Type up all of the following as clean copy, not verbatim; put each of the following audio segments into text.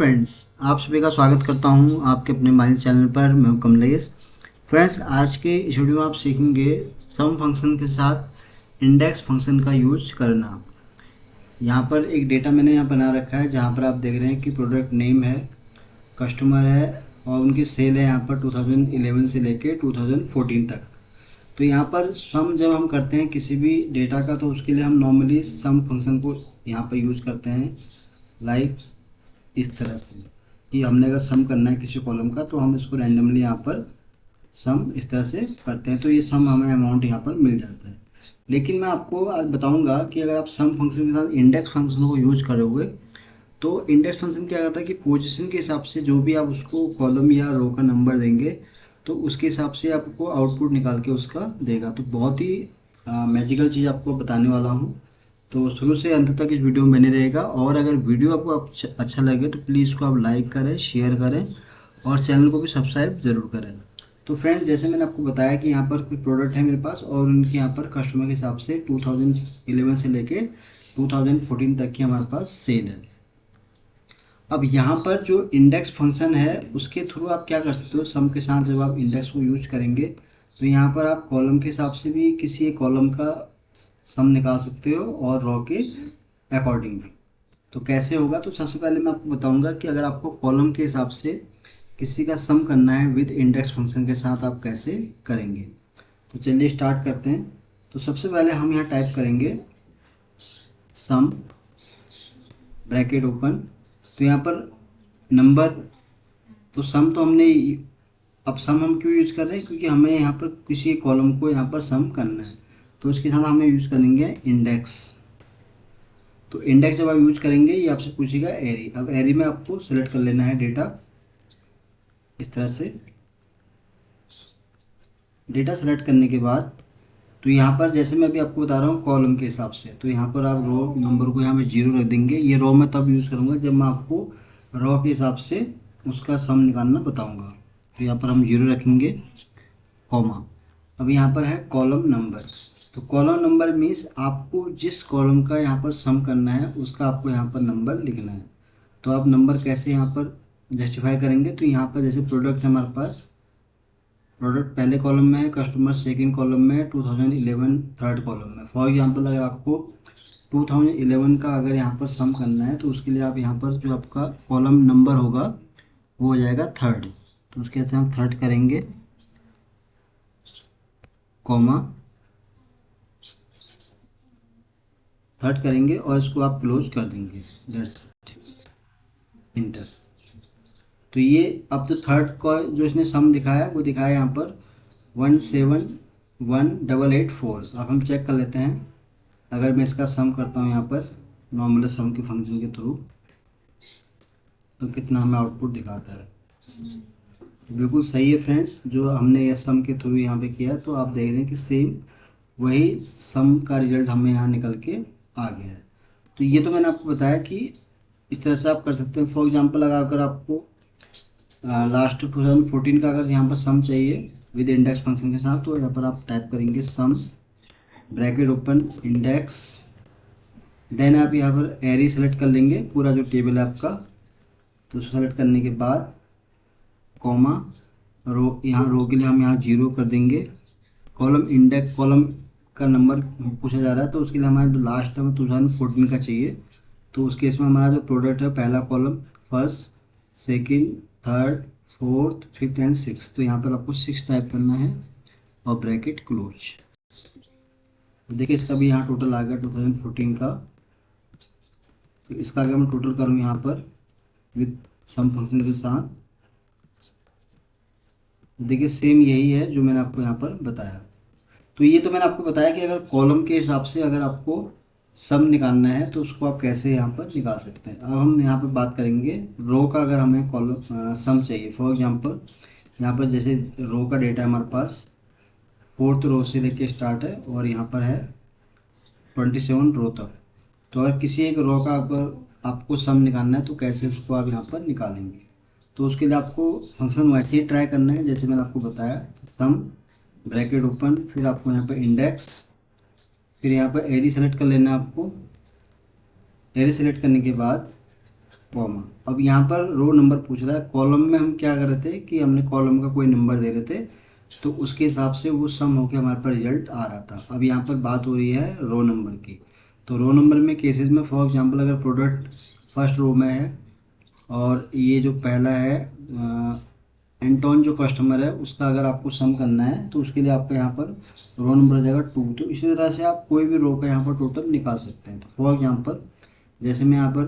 Friends, आप सभी का स्वागत करता हूं आपके अपने मोबाइल चैनल पर। मैं हूं कमलेश। फ्रेंड्स, आज के इस वीडियो में आप सीखेंगे सम फंक्शन के साथ इंडेक्स फंक्शन का यूज करना। यहां पर एक डेटा मैंने यहाँ बना रखा है जहां पर आप देख रहे हैं कि प्रोडक्ट नेम है, कस्टमर है और उनकी सेल है यहाँ पर 2011 से लेके 2014 तक। तो यहाँ पर सम जब हम करते हैं किसी भी डेटा का तो उसके लिए हम नॉर्मली सम फंक्शन को यहाँ पर यूज करते हैं। लाइक इस तरह से कि हमने अगर सम करना है किसी कॉलम का तो हम इसको रैंडमली यहाँ पर सम इस तरह से करते हैं तो ये सम हमें अमाउंट यहाँ पर मिल जाता है। लेकिन मैं आपको आज बताऊंगा कि अगर आप सम फंक्शन के साथ इंडेक्स फंक्शन को यूज करोगे तो इंडेक्स फंक्शन क्या करता है कि पोजीशन के हिसाब से जो भी आप उसको कॉलम या रो का नंबर देंगे तो उसके हिसाब से आपको आउटपुट निकाल के उसका देगा। तो बहुत ही मैजिकल चीज़ आपको बताने वाला हूँ, तो शुरू से अंत तक इस वीडियो में बने रहेगा। और अगर वीडियो आपको अच्छा लगे तो प्लीज़ इसको आप लाइक करें, शेयर करें और चैनल को भी सब्सक्राइब जरूर करें। तो फ्रेंड, जैसे मैंने आपको बताया कि यहाँ पर कोई प्रोडक्ट है मेरे पास और उनके यहाँ पर कस्टमर के हिसाब से 2011 से लेके 2014 तक की हमारे पास सेल है। अब यहाँ पर जो इंडेक्स फंक्शन है उसके थ्रू आप क्या कर सकते हो, सम के साथ जब आप इंडेक्स को यूज करेंगे तो यहाँ पर आप कॉलम के हिसाब से भी किसी एक कॉलम का सम निकाल सकते हो और रो के अकॉर्डिंग भी। तो कैसे होगा, तो सबसे पहले मैं आपको बताऊंगा कि अगर आपको कॉलम के हिसाब से किसी का सम करना है विद इंडेक्स फंक्शन के साथ आप कैसे करेंगे। तो चलिए स्टार्ट करते हैं। तो सबसे पहले हम यहाँ टाइप करेंगे सम ब्रैकेट ओपन। तो यहाँ पर नंबर, तो सम तो हमने, अब सम हम क्यों यूज कर रहे हैं, क्योंकि हमें यहाँ पर किसी कॉलम को यहाँ पर सम करना है तो इसके साथ हमें यूज करेंगे इंडेक्स। तो इंडेक्स जब आप यूज करेंगे ये आपसे पूछेगा एरी। अब एरी में आपको सेलेक्ट कर लेना है डेटा इस तरह से। डेटा सेलेक्ट करने के बाद तो यहाँ पर जैसे मैं अभी आपको बता रहा हूँ कॉलम के हिसाब से, तो यहाँ पर आप रो नंबर को यहाँ पे 0 रख देंगे। ये रो मैं तब यूज़ करूँगा जब मैं आपको रो के हिसाब से उसका सम निकालना बताऊँगा। तो यहाँ पर हम 0 रखेंगे, कॉमा। अब यहाँ पर है कॉलम नंबर। तो कॉलम नंबर मीन्स आपको जिस कॉलम का यहाँ पर सम करना है उसका आपको यहाँ पर नंबर लिखना है। तो आप नंबर कैसे यहाँ पर जस्टिफाई करेंगे, तो यहाँ पर जैसे प्रोडक्ट है हमारे पास, प्रोडक्ट पहले कॉलम में है, कस्टमर सेकंड कॉलम में है, 2011 थर्ड कॉलम में। फॉर एग्जांपल अगर आपको 2011 का अगर यहाँ पर सम करना है तो उसके लिए आप यहाँ पर जो आपका कॉलम नंबर होगा वो हो जाएगा थर्ड। तो उसके साथ हम थर्ड करेंगे, कॉमा, थर्ड करेंगे और इसको आप क्लोज कर देंगे, इंटर। तो ये अब तो थर्ड का जो इसने सम दिखाया वो दिखाया यहाँ पर 171,884। अब हम चेक कर लेते हैं, अगर मैं इसका सम करता हूँ यहाँ पर नॉर्मल सम के फंक्शन के थ्रू तो कितना हमें आउटपुट दिखाता है। बिल्कुल सही है फ्रेंड्स, जो हमने ये सम के थ्रू यहाँ पे किया तो आप देख रहे हैं कि सेम वही सम का रिजल्ट हमें यहाँ निकल के आ गया है। तो ये तो मैंने आपको बताया कि इस तरह से आप कर सकते हैं। फॉर एग्जांपल अगर आपको लास्ट 2014 का अगर यहाँ पर सम चाहिए विद इंडेक्स फंक्शन के साथ तो यहाँ पर आप टाइप करेंगे some bracket open index, then आप यहाँ पर एरी सेलेक्ट कर लेंगे, पूरा जो टेबल है आपका। तो सेलेक्ट करने के बाद कॉमा, रो, यहाँ रो के लिए हम यहाँ 0 कर देंगे। कॉलम इंडेक्स, कॉलम का नंबर पूछा जा रहा है तो उसके लिए हमारा जो लास्ट है 2014 का चाहिए। तो उस केस में हमारा जो प्रोडक्ट है पहला column first, second, third, fourth, fifth and six. तो यहाँ पर आपको 6 टाइप करना है और ब्रैकेट क्लोज। देखिए इसका भी यहाँ टोटल आ गया 2014 का। तो इसका अगर मैं टोटल करूँ यहाँ पर विद सम फंक्शन के साथ, देखिए सेम यही है जो मैंने आपको यहाँ पर बताया। तो ये तो मैंने आपको बताया कि अगर कॉलम के हिसाब से अगर आपको सम निकालना है तो उसको आप कैसे यहाँ पर निकाल सकते हैं। अब हम यहाँ पर बात करेंगे रो का। अगर हमें कॉलम सम चाहिए, फॉर एग्जांपल यहाँ पर जैसे रो का डेटा हमारे पास 4th रो से लेके स्टार्ट है और यहाँ पर है 27 रो तक। तो अगर किसी एक रो का अगर आपको सम निकालना है तो कैसे उसको आप यहाँ पर निकालेंगे। तो उसके लिए आपको फंक्शन वैसे ही ट्राई करना है जैसे मैंने आपको बताया। सम ब्रैकेट ओपन, फिर आपको यहाँ पर इंडेक्स, फिर यहाँ पर एरी सेलेक्ट कर लेना है आपको। एरी सेलेक्ट करने के बाद कॉमा। अब यहाँ पर रो नंबर पूछ रहा है, कॉलम में हम क्या कर रहे थे कि हमने कॉलम का कोई नंबर दे रहे थे, तो उसके हिसाब से वो सम होके हमारे पास रिजल्ट आ रहा था। अब यहाँ पर बात हो रही है रो नंबर की। तो रो नंबर में केसेस में फॉर एग्जांपल अगर प्रोडक्ट फर्स्ट रो में है और ये जो पहला है एंटोन जो कस्टमर है उसका अगर आपको सम करना है तो उसके लिए आपका यहाँ पर रो नंबर आ जाएगा 2। तो इसी तरह से आप कोई भी रो का यहाँ पर टोटल निकाल सकते हैं। तो फॉर एग्जांपल जैसे मैं यहाँ पर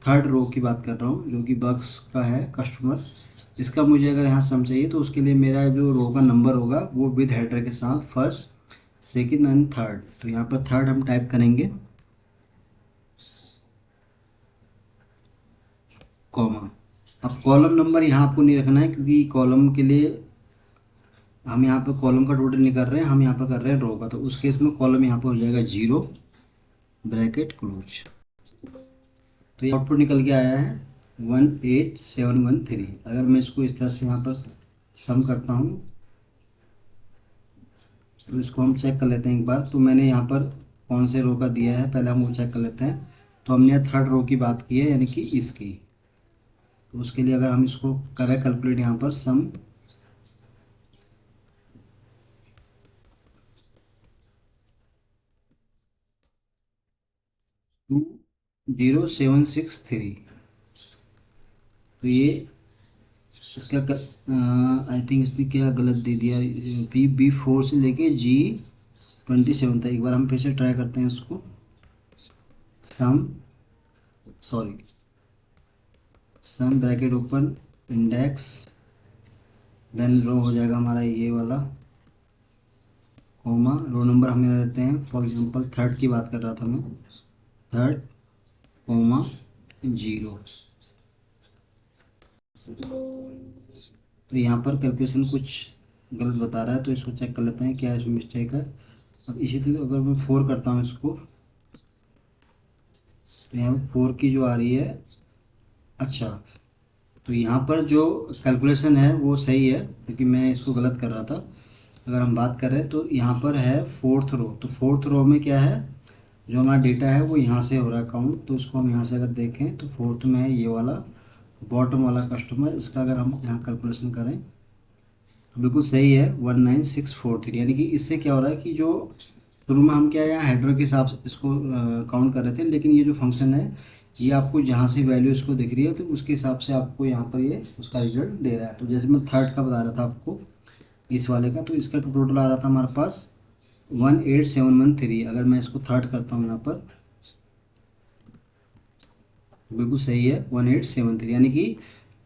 थर्ड रो की बात कर रहा हूँ जो कि बक्स का है कस्टमर, इसका मुझे अगर यहाँ सम चाहिए तो उसके लिए मेरा जो रो का नंबर होगा वो विद हेडर के साथ फर्स्ट सेकंड एंड थर्ड। तो यहाँ पर थर्ड हम टाइप करेंगे कॉमा। अब कॉलम नंबर यहाँ आपको नहीं रखना है क्योंकि कॉलम के लिए हम यहाँ पर कॉलम का टोटल नहीं कर रहे हैं, हम यहाँ पर कर रहे हैं रो का। तो उस केस में कॉलम यहाँ पर हो जाएगा 0 ब्रैकेट क्लोज। तो ये आउटपुट निकल के आया है 18713। अगर मैं इसको इस तरह से यहाँ पर सम करता हूँ तो इसको हम चेक कर लेते हैं एक बार। तो मैंने यहाँ पर कौन से रो का दिया है पहले हम वो चेक कर लेते हैं। तो हमने थर्ड रो की बात की है यानी कि इसकी। तो उसके लिए अगर हम इसको करें कैलकुलेट यहाँ पर सम 20763। तो ये इसका आई थिंक इसने क्या गलत दे दिया, बी 4 से लेके G27 था। एक बार हम फिर से ट्राई करते हैं इसको। Sum sorry sum bracket open index then row हो जाएगा हमारा ये वाला कोमा। रो नंबर हमें लेते हैं फॉर एग्जांपल थर्ड की बात कर रहा था मैं, थर्ड कोमा 0। तो यहाँ पर कैलकुलेशन कुछ गलत बता रहा है तो इसको चेक कर लेते हैं क्या इसमें मिस्टेक है। अब इसी तरह अगर मैं 4 करता हूँ इसको तो यहाँ पर 4 की जो आ रही है, अच्छा तो यहाँ पर जो कैलकुलेशन है वो सही है क्योंकि मैं इसको गलत कर रहा था। अगर हम बात करें तो यहाँ पर है फोर्थ रो। तो फोर्थ रो में क्या है, जो हमारा डेटा है वो यहाँ से हो रहा है काउंट। तो इसको हम यहाँ से अगर देखें तो फोर्थ में है ये वाला बॉटम वाला कस्टमर। इसका अगर हम यहाँ कैलकुलेशन करें तो बिल्कुल सही है 19643। यानी कि इससे क्या हो रहा है कि जो शुरू में हम क्या है यहाँ हेडर के हिसाब से इसको काउंट कर रहे थे, लेकिन ये जो फंक्शन है ये आपको जहाँ से वैल्यू इसको दिख रही है तो उसके हिसाब से आपको यहाँ पर ये उसका रिजल्ट दे रहा है। तो जैसे मैं थर्ड का बता रहा था आपको इस वाले का, तो इसका टोटल आ रहा था हमारे पास 18713। अगर मैं इसको थर्ड करता हूँ यहाँ पर बिल्कुल सही है 1873। यानी कि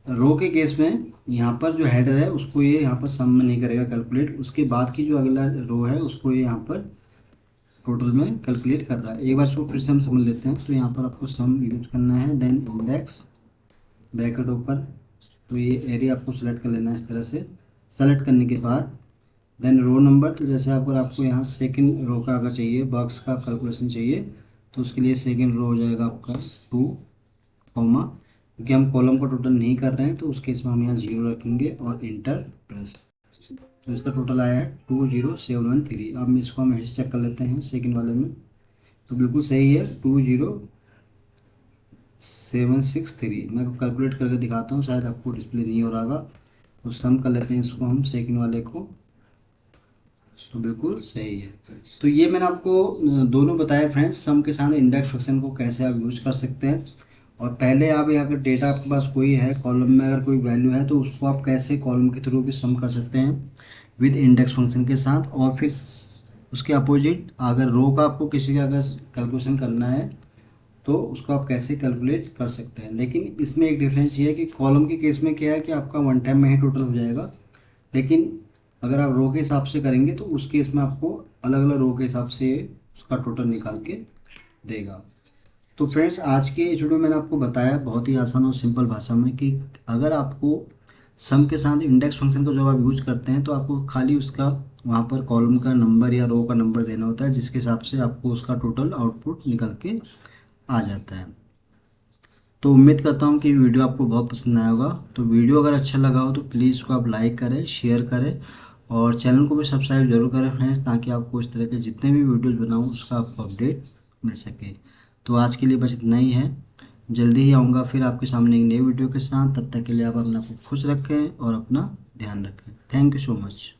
रो के केस में यहाँ पर जो हेडर है उसको ये यहाँ पर सम में नहीं करेगा कैलकुलेट, उसके बाद की जो अगला रो है उसको ये यहाँ पर टोटल में कैलकुलेट कर रहा है। एक बार इसको फिर से हम समझ लेते हैं। तो यहाँ पर आपको सम यूज करना है देन इंडेक्स ब्रैकेट ओपन। तो ये एरिया आपको सेलेक्ट कर लेना है इस तरह से। सेलेक्ट करने के बाद देन रो नंबर। तो जैसे अगर आपको यहाँ सेकंड रो का अगर चाहिए बॉक्स का कैलकुलेशन चाहिए तो उसके लिए सेकंड रो हो जाएगा आपका 2 कॉमा, क्योंकि हम कॉलम का टोटल नहीं कर रहे हैं तो उस केस में हम यहाँ 0 रखेंगे और इंटर प्रेस। तो इसका टोटल आया है 20713। अब इसको हम ऐसे चेक कर लेते हैं सेकंड वाले में। तो बिल्कुल सही है 20763। मैं कैलकुलेट करके दिखाता हूँ, शायद आपको डिस्प्ले नहीं हो रहा होगा। तो सम कर लेते हैं इसको हम सेकंड वाले को। तो बिल्कुल सही है। तो ये मैंने आपको दोनों बताया फ्रेंड्स, सम के साथ इंडेक्स फंक्शन को कैसे आप यूज कर सकते हैं। और पहले आप यहाँ पर डेटा आपके पास कोई है कॉलम में अगर कोई वैल्यू है तो उसको आप कैसे कॉलम के थ्रू भी सम कर सकते हैं विद इंडेक्स फंक्शन के साथ। और फिर उसके अपोजिट अगर रो का आपको किसी का अगर कैलकुलेशन करना है तो उसको आप कैसे कैलकुलेट कर सकते हैं। लेकिन इसमें एक डिफरेंस ये है कि कॉलम के केस में क्या है कि आपका वन टाइम में ही टोटल हो जाएगा, लेकिन अगर आप रो के हिसाब से करेंगे तो उस केस में आपको अलग अलग रो के हिसाब से उसका टोटल निकाल के देगा। तो फ्रेंड्स आज के इस वीडियो में मैंने आपको बताया बहुत ही आसान और सिंपल भाषा में कि अगर आपको सम के साथ इंडेक्स फंक्शन को जब आप यूज करते हैं तो आपको खाली उसका वहाँ पर कॉलम का नंबर या रो का नंबर देना होता है, जिसके हिसाब से आपको उसका टोटल आउटपुट निकल के आ जाता है। तो उम्मीद करता हूँ कि वीडियो आपको बहुत पसंद आया होगा। तो वीडियो अगर अच्छा लगा हो तो प्लीज़ इसको आप लाइक करें, शेयर करें और चैनल को भी सब्सक्राइब जरूर करें फ्रेंड्स, ताकि आपको इस तरह के जितने भी वीडियोज़ बनाऊँ उसका आपको अपडेट मिल सके। तो आज के लिए बस इतना ही है। जल्दी ही आऊँगा फिर आपके सामने एक नई वीडियो के साथ। तब तक के लिए आप अपना खुश रखें और अपना ध्यान रखें। Thank you so much.